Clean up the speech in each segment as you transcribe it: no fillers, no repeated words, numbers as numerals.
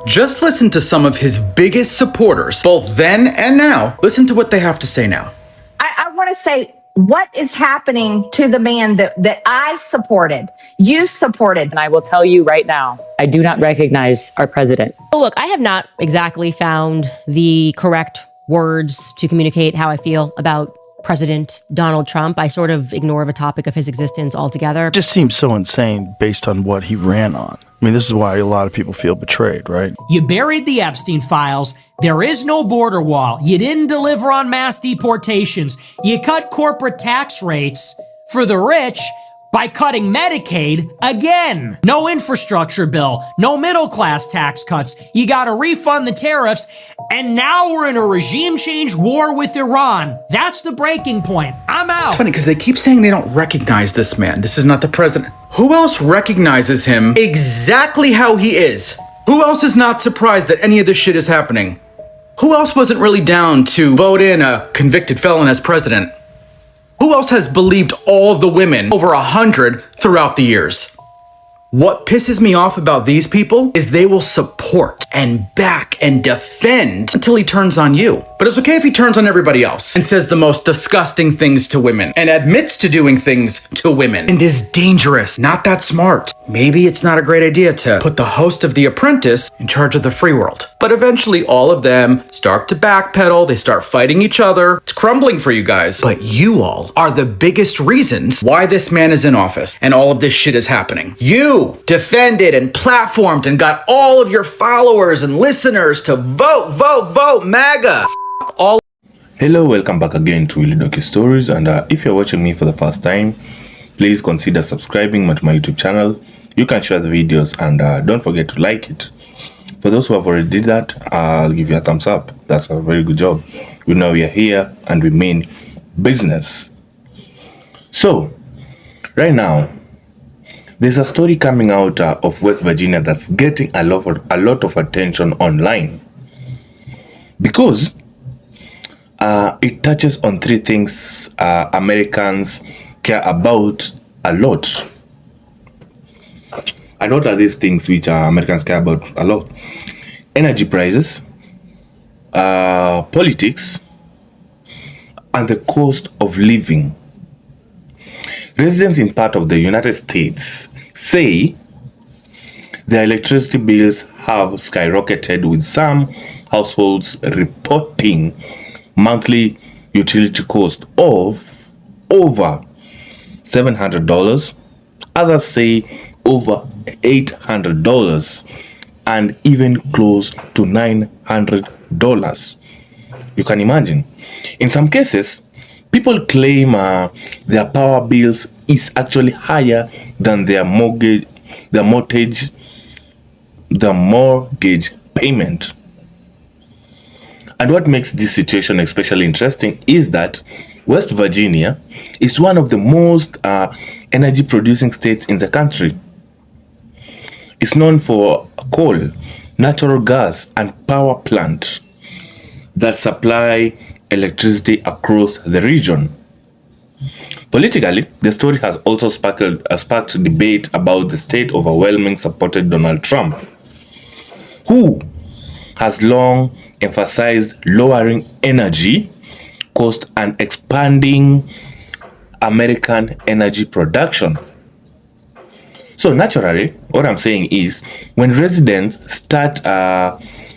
Just listen to some of his biggest supporters, both then and now. Listen to what they have to say now. I want to say, what is happening to the man that I supported, you supported? And I will tell you right now, I do not recognize our president. Look, I have not exactly found the correct words to communicate how I feel about President Donald Trump. I sort of ignore the topic of his existence altogether. It just seems so insane based on what he ran on. I mean, this is why a lot of people feel betrayed, right? You buried the Epstein files. There is no border wall. You didn't deliver on mass deportations. You cut corporate tax rates for the rich by cutting Medicaid again. No infrastructure bill, no middle class tax cuts. You gotta refund the tariffs, and now we're in a regime change war with Iran. That's the breaking point. I'm out. It's funny because they keep saying they don't recognize this man. This is not the president. Who else recognizes him exactly how he is? Who else is not surprised that any of this shit is happening? Who else wasn't really down to vote in a convicted felon as president? Who else has believed all the women, over 100, throughout the years? What pisses me off about these people is they will support and back and defend until he turns on you. But it's okay if he turns on everybody else and says the most disgusting things to women and admits to doing things to women and is dangerous, not that smart. Maybe it's not a great idea to put the host of The Apprentice in charge of the free world. But eventually all of them start to backpedal, they start fighting each other. It's crumbling for you guys. But you all are the biggest reasons why this man is in office and all of this shit is happening. You defended and platformed and got all of your followers and listeners to vote Maga. All. Hello, welcome back again to Willy Docu Stories, and if you're watching me for the first time, please consider subscribing to my YouTube channel. You can share the videos and don't forget to like it. For those who have already did that, I'll give you a thumbs up. That's a very good job. We know we are here and we mean business. So right now there's a story coming out of West Virginia that's getting a lot of attention online because it touches on three things Americans care about a lot. And what are these things which Americans care about a lot? Energy prices, politics, and the cost of living. Residents in part of the United States say their electricity bills have skyrocketed, with some households reporting monthly utility cost of over $700. Others say over $800 and even close to $900. You can imagine. In some cases, people claim their power bills is actually higher than their mortgage payment. And what makes this situation especially interesting is that West Virginia is one of the most energy producing states in the country. It's known for coal, natural gas, and power plant that supply electricity across the region. Politically, the story has also sparked debate about the state overwhelmingly supported Donald Trump, who has long emphasized lowering energy cost and expanding American energy production. So naturally, what I'm saying is, when residents start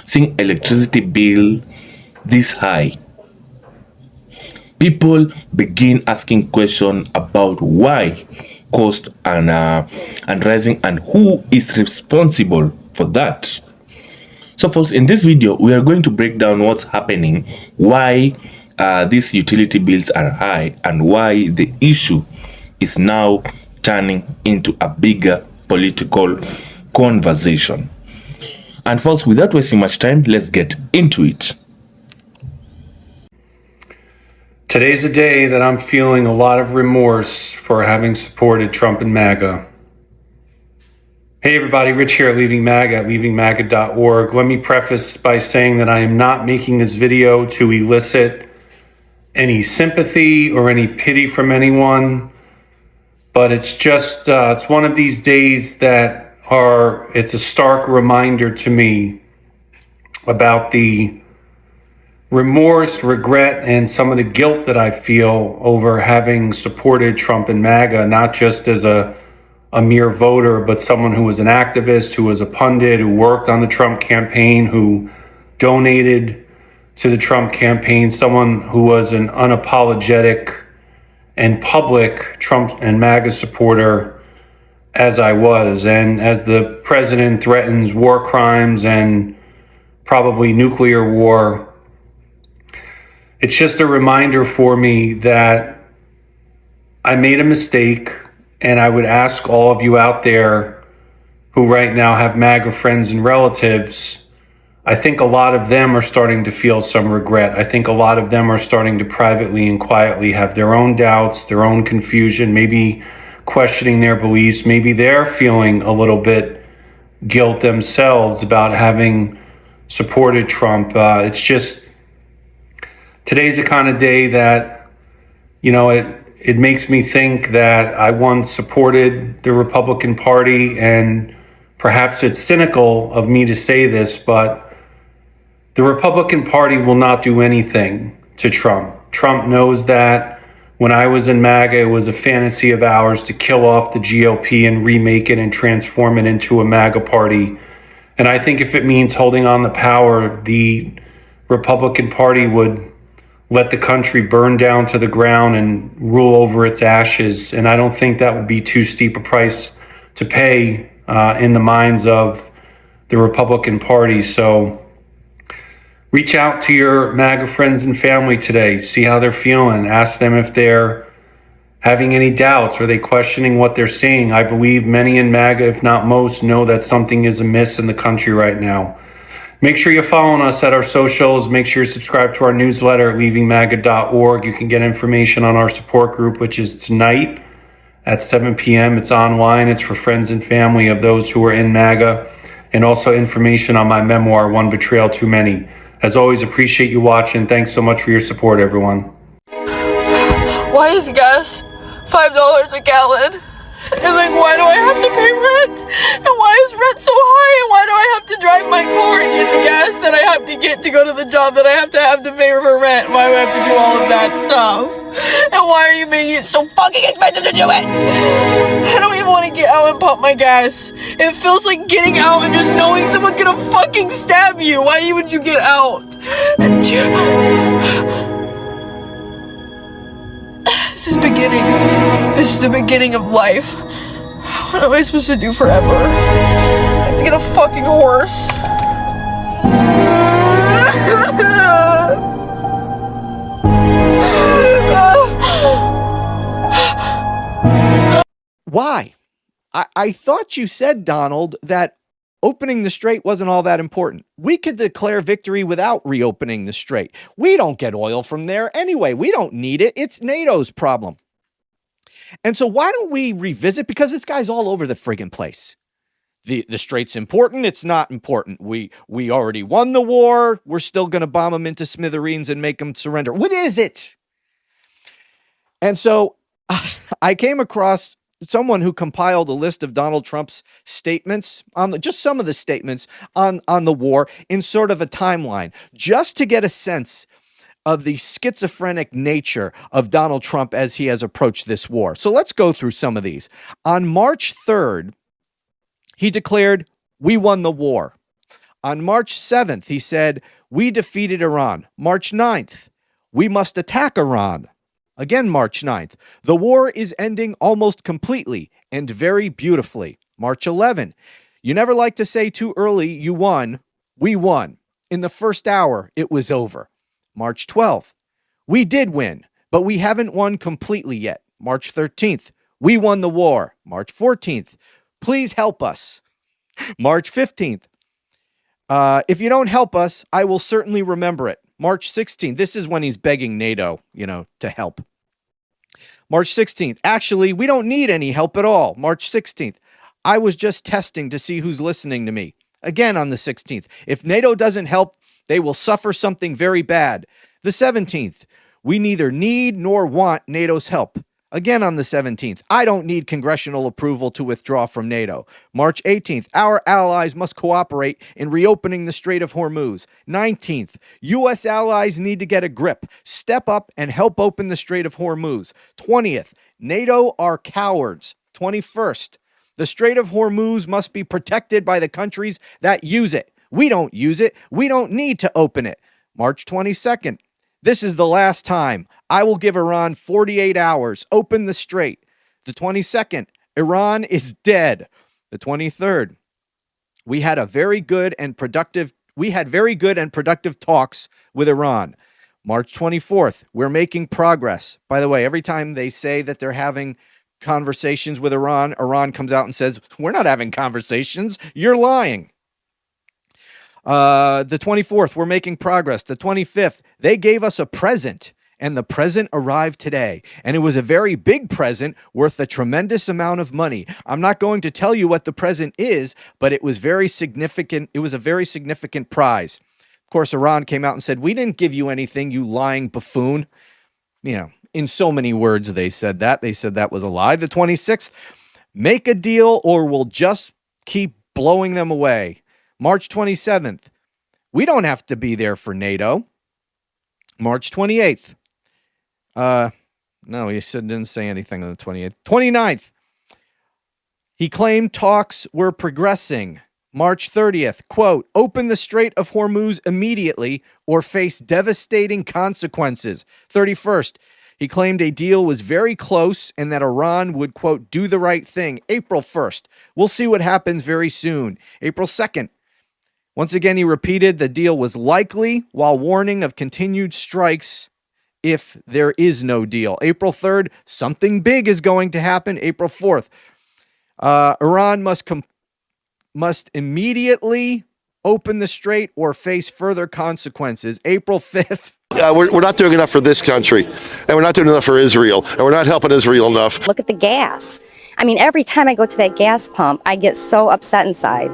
seeing electricity bill this high, people begin asking questions about why cost and rising and who is responsible for that. So folks, in this video, we are going to break down what's happening, why these utility bills are high, and why the issue is now turning into a bigger political conversation. And folks, without wasting much time, let's get into it. Today's a day that I'm feeling a lot of remorse for having supported Trump and MAGA. Hey everybody, Rich here at Leaving MAGA at leavingmaga.org. Let me preface by saying that I am not making this video to elicit any sympathy or any pity from anyone, but it's just, it's one of these days that it's a stark reminder to me about the remorse, regret, and some of the guilt that I feel over having supported Trump and MAGA, not just as a mere voter, but someone who was an activist, who was a pundit, who worked on the Trump campaign, who donated to the Trump campaign, someone who was an unapologetic and public Trump and MAGA supporter as I was. And as the president threatens war crimes and probably nuclear war, it's just a reminder for me that I made a mistake. And I would ask all of you out there who right now have MAGA friends and relatives, I think a lot of them are starting to feel some regret. I think a lot of them are starting to privately and quietly have their own doubts, their own confusion, maybe questioning their beliefs. Maybe they're feeling a little bit guilt themselves about having supported Trump. It's just, today's the kind of day that, it makes me think that I once supported the Republican Party, and perhaps it's cynical of me to say this, but the Republican Party will not do anything to Trump. Trump knows that. When I was in MAGA, it was a fantasy of ours to kill off the GOP and remake it and transform it into a MAGA party. And I think if it means holding on the power, the Republican Party would let the country burn down to the ground and rule over its ashes. And I don't think that would be too steep a price to pay in the minds of the Republican Party. So reach out to your MAGA friends and family today. See how they're feeling. Ask them if they're having any doubts. Are they questioning what they're seeing? I believe many in MAGA, if not most, know that something is amiss in the country right now. Make sure you're following us at our socials. Make sure you subscribe to our newsletter at leavingmaga.org. You can get information on our support group, which is tonight at 7 p.m. It's online. It's for friends and family of those who are in MAGA, and also information on my memoir, One Betrayal Too Many. As always, appreciate you watching. Thanks so much for your support, everyone. Why is gas $5 a gallon? And why do I have to pay rent? And why is rent so high? And why do I have to drive my car and get the gas that I have to get to go to the job that I have to pay for rent? Why do I have to do all of that stuff? And why are you making it so fucking expensive to do it? I don't even want to get out and pump my gas. It feels like getting out and just knowing someone's gonna fucking stab you. Why would you get out? This is beginning. This is the beginning of life. What am I supposed to do forever? I have to get a fucking horse. Why? I thought you said, Donald, that opening the strait wasn't all that important. We could declare victory without reopening the strait. We don't get oil from there anyway. We don't need it. It's NATO's problem. And so why don't we revisit? Because this guy's all over the friggin' place. The strait's important. It's not important. We already won the war. We're still going to bomb them into smithereens and make them surrender. What is it? And so I came across someone who compiled a list of Donald Trump's statements on just some of the statements on the war in sort of a timeline, just to get a sense of the schizophrenic nature of Donald Trump as he has approached this war. So let's go through some of these. On March 3rd, he declared, "We won the war." On March 7th, he said, "We defeated Iran." March 9th, "We must attack Iran." Again, March 9th, "The war is ending almost completely and very beautifully." March 11, "You never like to say too early you won. We won. In the first hour, it was over." March 12th, "We did win, but we haven't won completely yet." March 13th, "We won the war." March 14th, "Please help us." March 15th, "If you don't help us, I will certainly remember it." March 16th, this is when he's begging NATO, to help. March 16th, "Actually, we don't need any help at all." March 16th, "I was just testing to see who's listening to me." Again on the 16th, "If NATO doesn't help, they will suffer something very bad." The 17th, "We neither need nor want NATO's help." Again on the 17th, I don't need congressional approval to withdraw from NATO. March 18th, our allies must cooperate in reopening the Strait of Hormuz. 19th, U.S. allies need to get a grip, step up, and help open the Strait of Hormuz. 20th, NATO are cowards. 21st, the Strait of Hormuz must be protected by the countries that use it. We don't use it. We don't need to open it. March 22nd, this is the last time. I will give Iran 48 hours. Open the strait. The 22nd, Iran is dead. The 23rd, we had very good and productive talks with Iran. March 24th, we're making progress. By the way, every time they say that they're having conversations with Iran, Iran comes out and says, we're not having conversations. You're lying. The 24th, we're making progress. The 25th, they gave us a present, and the present arrived today. And it was a very big present worth a tremendous amount of money. I'm not going to tell you what the present is, but it was very significant. It was a very significant prize. Of course, Iran came out and said, we didn't give you anything, you lying buffoon. You know, in so many words, they said that. They said that was a lie. The 26th, make a deal or we'll just keep blowing them away. March 27th, we don't have to be there for NATO. March 28th. No, he didn't say anything on the 28th. 29th, he claimed talks were progressing. March 30th, quote, open the Strait of Hormuz immediately or face devastating consequences. 31st, he claimed a deal was very close and that Iran would, quote, do the right thing. April 1st, we'll see what happens very soon. April 2nd, once again, he repeated the deal was likely while warning of continued strikes if there is no deal. April 3rd, something big is going to happen. April 4th, Iran must immediately open the strait or face further consequences. April 5th. We're not doing enough for this country, and we're not doing enough for Israel, and we're not helping Israel enough. Look at the gas. I mean, every time I go to that gas pump, I get so upset inside.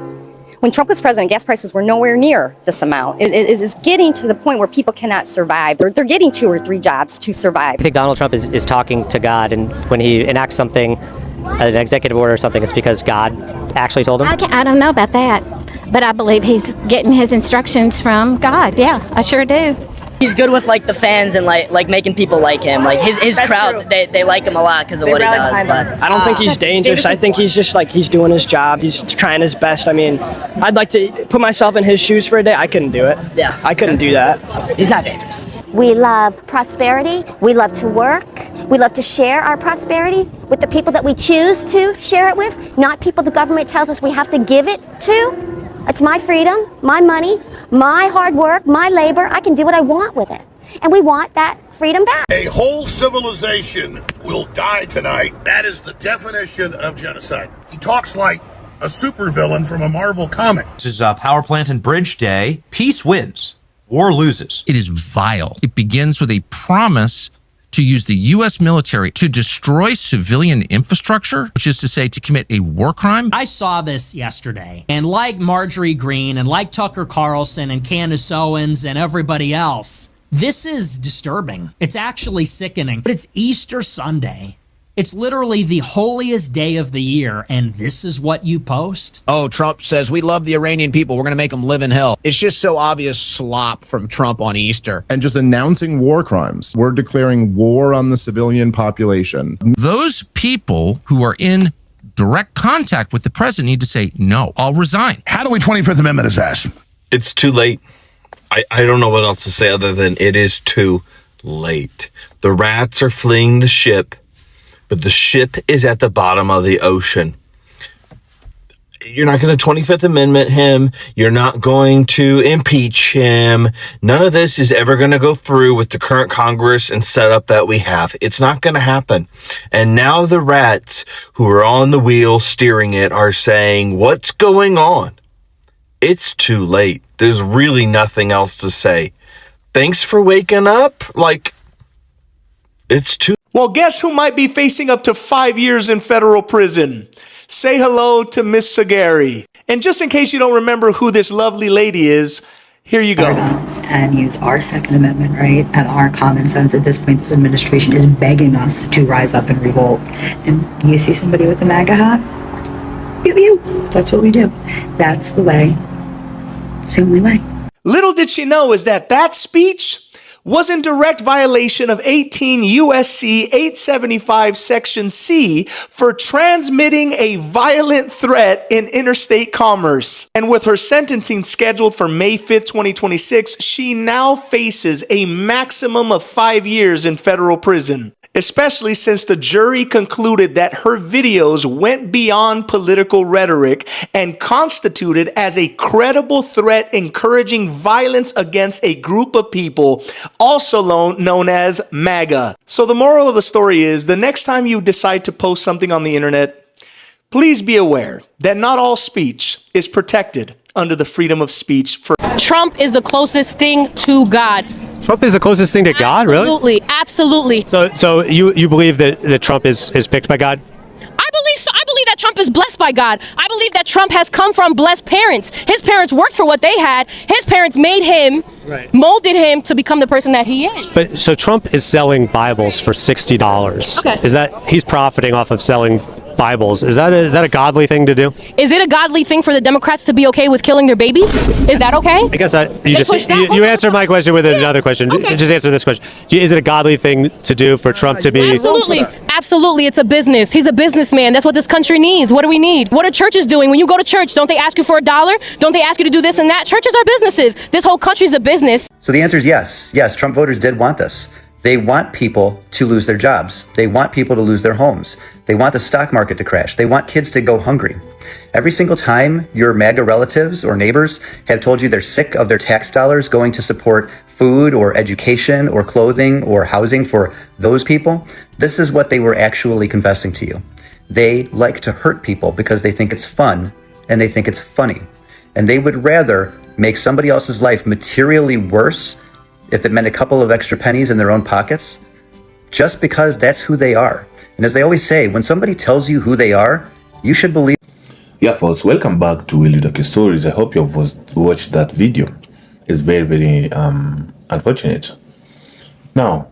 When Trump was president, gas prices were nowhere near this amount. It is getting to the point where people cannot survive. They're getting 2 or 3 jobs to survive. I think Donald Trump is talking to God, and when he enacts something, an executive order or something, it's because God actually told him? I don't know about that, but I believe he's getting his instructions from God. Yeah, I sure do. He's good with like the fans and like making people like him. Like his crowd, they like him a lot because of what he does. But I don't think he's dangerous. I think he's just like he's doing his job. He's trying his best. I mean, I'd like to put myself in his shoes for a day. I couldn't do it. Yeah, I couldn't do that. He's not dangerous. We love prosperity. We love to work. We love to share our prosperity with the people that we choose to share it with, not people the government tells us we have to give it to. It's my freedom, my money, my hard work, my labor. I can do what I want with it. And we want that freedom back. A whole civilization will die tonight. That is the definition of genocide. He talks like a supervillain from a Marvel comic. This is Power Plant and Bridge Day. Peace wins. War loses. It is vile. It begins with a promise to use the U.S. military to destroy civilian infrastructure, which is to say to commit a war crime. I saw this yesterday, and like Marjorie Greene and like Tucker Carlson and Candace Owens and everybody else, this is disturbing. It's actually sickening. But it's Easter Sunday. It's literally the holiest day of the year, and this is what you post? Oh, Trump says we love the Iranian people. We're going to make them live in hell. It's just so obvious slop from Trump on Easter. And just announcing war crimes. We're declaring war on the civilian population. Those people who are in direct contact with the president need to say, no, I'll resign. How do we 25th Amendment his ass? It's too late. I don't know what else to say other than it is too late. The rats are fleeing the ship. But the ship is at the bottom of the ocean. You're not going to 25th Amendment him. You're not going to impeach him. None of this is ever going to go through with the current Congress and setup that we have. It's not going to happen. And now the rats who are on the wheel steering it are saying, what's going on? It's too late. There's really nothing else to say. Thanks for waking up. It's too. Well, guess who might be facing up to 5 years in federal prison? Say hello to Miss Sagari. And just in case you don't remember who this lovely lady is, Here you go. And use our Second Amendment right and our common sense. At this point, this administration is begging us to rise up and revolt. And you see somebody with a MAGA hat? Pew pew. That's what we do. That's the way. It's the only way. Little did she know is that speech was in direct violation of 18 USC 875 Section C for transmitting a violent threat in interstate commerce. And with her sentencing scheduled for May 5th, 2026, she now faces a maximum of 5 years in federal prison, especially since the jury concluded that her videos went beyond political rhetoric and constituted as a credible threat encouraging violence against a group of people, also known as MAGA. So the moral of the story is, the next time you decide to post something on the internet, please be aware that not all speech is protected under the freedom of speech. Trump is the closest thing to God. Trump is the closest thing to God, really? Absolutely. So you believe that Trump is picked by God? I believe so. I believe that Trump is blessed by God. I believe that Trump has come from blessed parents. His parents worked for what they had. His parents made him, molded him to become the person that he is. But so Trump is selling Bibles for $60. Okay. Is that he's profiting off of selling Bibles? Is that a godly thing to do? Is it a godly thing for the Democrats to be okay with killing their babies? Is that okay? I guess you answered my question with another question. Okay. Just answer this question. Is it a godly thing to do for Trump to be? Absolutely. It's a business. He's a businessman. That's what this country needs. What do we need? What are churches doing? When you go to church, don't they ask you for $1? Don't they ask you to do this and that? Churches are businesses. This whole country's a business. So the answer is yes. Yes, Trump voters did want this. They want people to lose their jobs. They want people to lose their homes. They want the stock market to crash. They want kids to go hungry. Every single time your MAGA relatives or neighbors have told you they're sick of their tax dollars going to support food or education or clothing or housing for those people, this is what they were actually confessing to you. They like to hurt people because they think it's fun and they think it's funny. And they would rather make somebody else's life materially worse if it meant a couple of extra pennies in their own pockets, just because that's who they are. And as they always say, when somebody tells you who they are, you should believe. Yeah, folks, welcome back to Willy Docu Stories. I hope you've watched that video. It's very, very unfortunate. Now,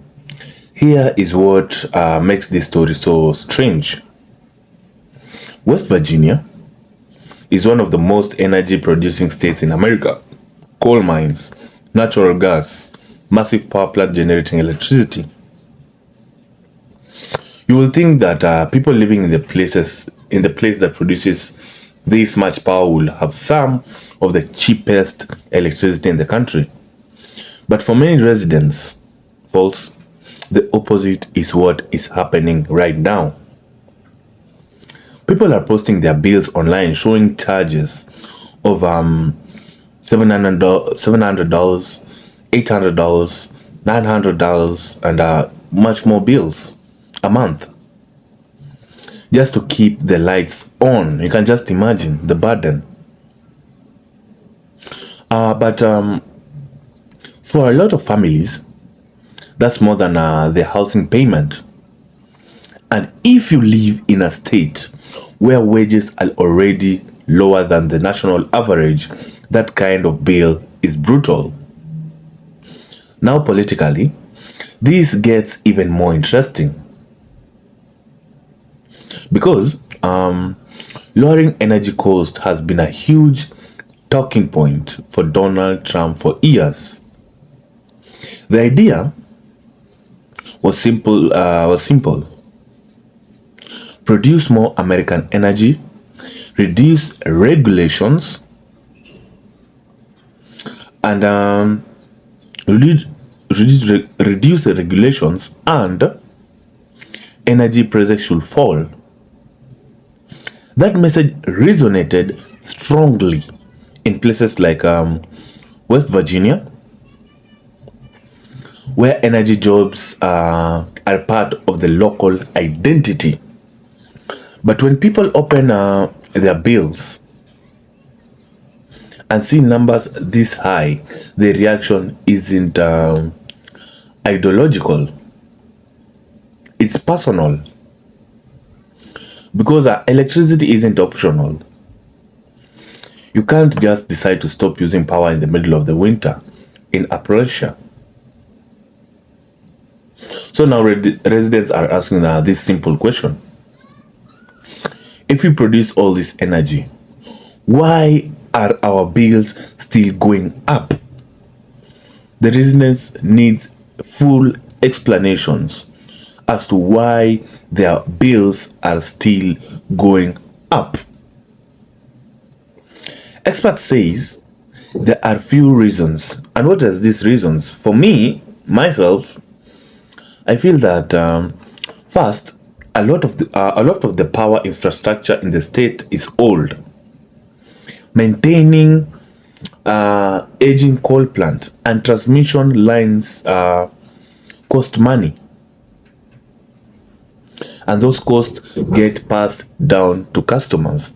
here is what makes this story so strange. West Virginia is one of the most energy-producing states in America. Coal mines, natural gas, massive power plant generating electricity. You will think that people living in the place that produces this much power will have some of the cheapest electricity in the country. But for many residents, folks, the opposite is what is happening right now. People are posting their bills online showing charges of $700, $800, $900, and much more bills a month just to keep the lights on. You can just imagine the burden. But for a lot of families, that's more than their housing payment. And if you live in a state where wages are already lower than the national average, that kind of bill is brutal. Now politically, this gets even more interesting because lowering energy cost has been a huge talking point for Donald Trump for years. The idea was simple. Produce more American energy, reduce regulations, and reduce the regulations, and energy prices should fall. That message resonated strongly in places like West Virginia, where energy jobs are part of the local identity. But when people open their bills and see numbers this high, the reaction isn't ideological. It's personal. Because electricity isn't optional. You can't just decide to stop using power in the middle of the winter in Appalachia. So now residents are asking this simple question. If we produce all this energy, why are our bills still going up? The residents needs full explanations as to why their bills are still going up. Expert says there are few reasons. And what are these reasons? For me, myself, I feel that first, a lot of the power infrastructure in the state is old. Maintaining aging coal plant and transmission lines cost money, and those costs get passed down to customers.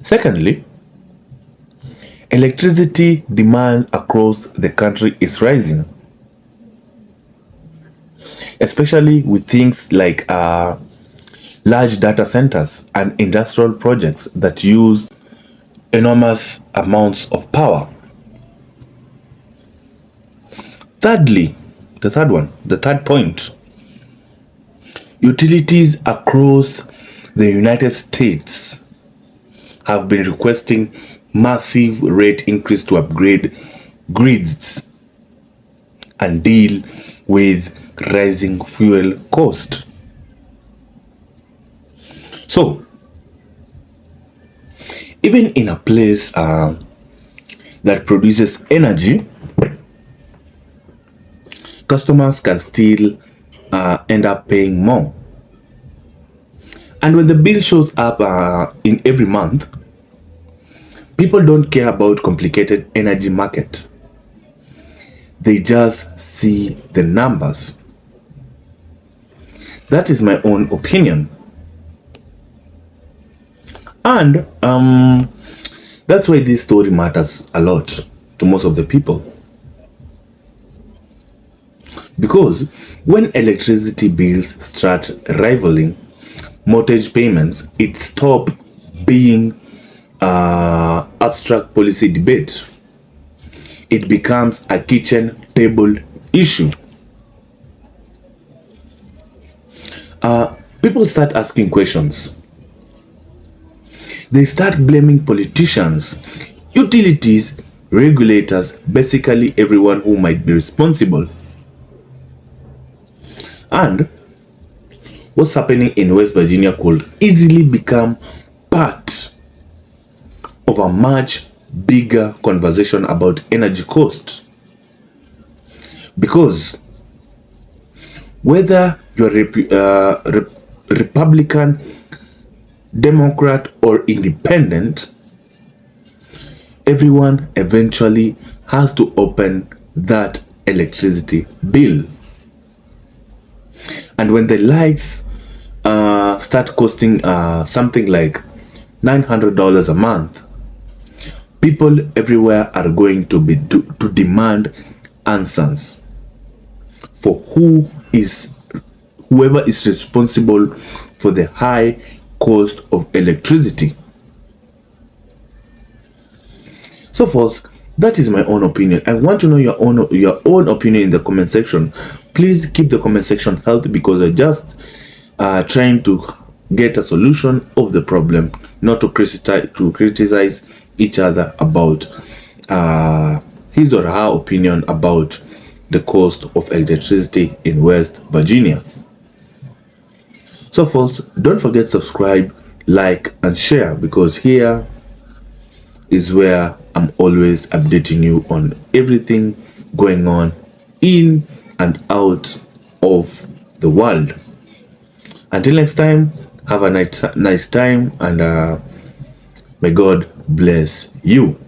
Secondly, electricity demand across the country is rising, especially with things like large data centers and industrial projects that use enormous amounts of power. Thirdly, the third point, utilities across the United States have been requesting massive rate increase to upgrade grids and deal with rising fuel cost. So, even in a place that produces energy, customers can still end up paying more. And when the bill shows up in every month, people don't care about complicated energy market. They just see the numbers. That is my own opinion. And that's why this story matters a lot to most of the people. Because when electricity bills start rivaling mortgage payments, it stops being abstract policy debate. It becomes a kitchen table issue. People start asking questions. They start blaming politicians, utilities, regulators, basically everyone who might be responsible. And what's happening in West Virginia could easily become part of a much bigger conversation about energy cost. Because whether you're Republican, Democrat, or independent, everyone eventually has to open that electricity bill. And when the lights start costing something like $900 a month, people everywhere are going to be to demand answers for whoever is responsible for the high cost of electricity. So folks, that is my own opinion. I want to know your own opinion in the comment section. Please keep the comment section healthy, because I just trying to get a solution of the problem, not to criticize each other about his or her opinion about the cost of electricity in West Virginia. So folks, don't forget to subscribe, like, and share, because here is where I'm always updating you on everything going on in and out of the world. Until next time, have a nice time, and may God bless you.